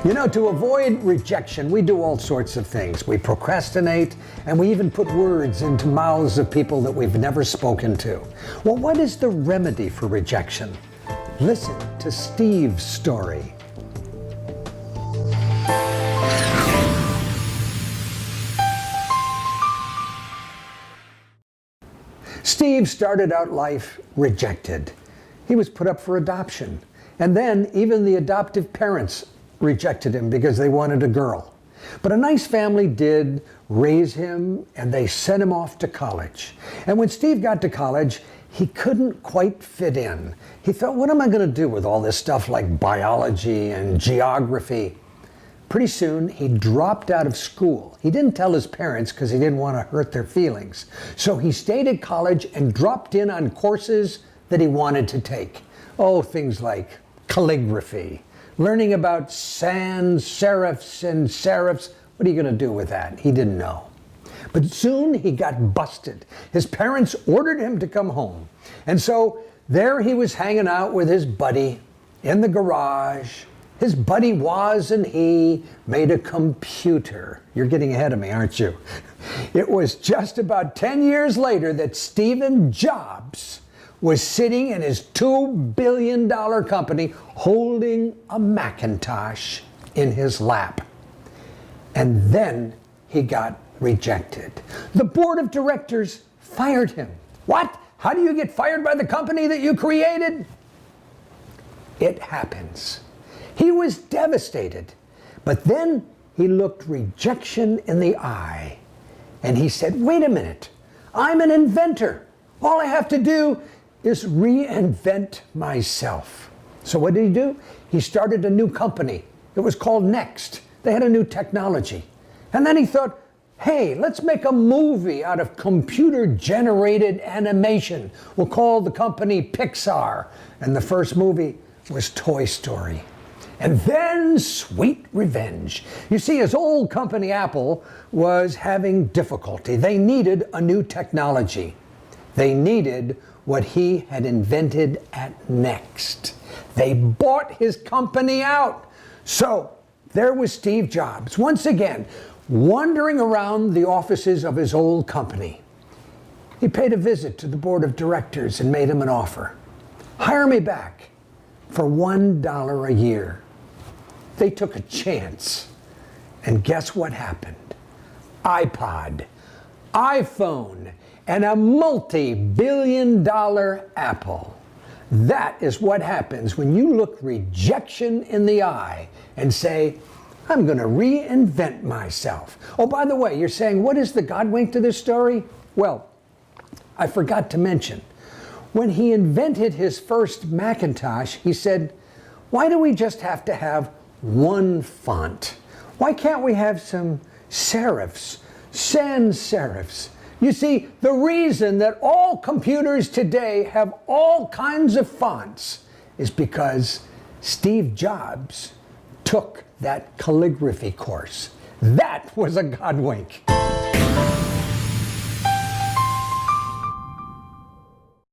You know, to avoid rejection, we do all sorts of things. We procrastinate, and we even put words into mouths of people that we've never spoken to. Well, what is the remedy for rejection? Listen to Steve's story. Steve started out life rejected. He was put up for adoption. And then even the adoptive parents rejected him because they wanted a girl. But a nice family did raise him, and they sent him off to college. And when Steve got to college, he couldn't quite fit in. He thought, what am I going to do with all this stuff like biology and geography? Pretty soon, he dropped out of school. He didn't tell his parents because he didn't want to hurt their feelings. So he stayed at college and dropped in on courses that he wanted to take. Oh, things like calligraphy, learning about sans serifs and serifs. What are you going to do with that? He didn't know. But soon he got busted. His parents ordered him to come home. And so there he was hanging out with his buddy in the garage. His buddy Woz and he made a computer. You're getting ahead of me, aren't you? It was just about 10 years later that Steve Jobs was sitting in his $2 billion company holding a Macintosh in his lap. And then he got rejected. The board of directors fired him. What? How do you get fired by the company that you created? It happens. He was devastated. But then he looked rejection in the eye. And he said, wait a minute, I'm an inventor. All I have to do is reinvent myself. So what did he do? He started a new company. It was called Next. They had a new technology. And then he thought, hey, let's make a movie out of computer-generated animation. We'll call the company Pixar. And the first movie was Toy Story. And then sweet revenge. You see, his old company Apple was having difficulty. They needed a new technology. They needed what he had invented at Next. They bought his company out. So there was Steve Jobs, once again, wandering around the offices of his old company. He paid a visit to the board of directors and made him an offer. Hire me back for $1 a year. They took a chance. And guess what happened? iPod, iPhone, and a multi-billion-dollar Apple. That is what happens when you look rejection in the eye and say, I'm going to reinvent myself. Oh, by the way, you're saying, what is the Godwink to this story? Well, I forgot to mention, when he invented his first Macintosh, he said, why do we just have to have one font? Why can't we have some serifs, sans serifs? You see, the reason that all computers today have all kinds of fonts is because Steve Jobs took that calligraphy course. That was a Godwink.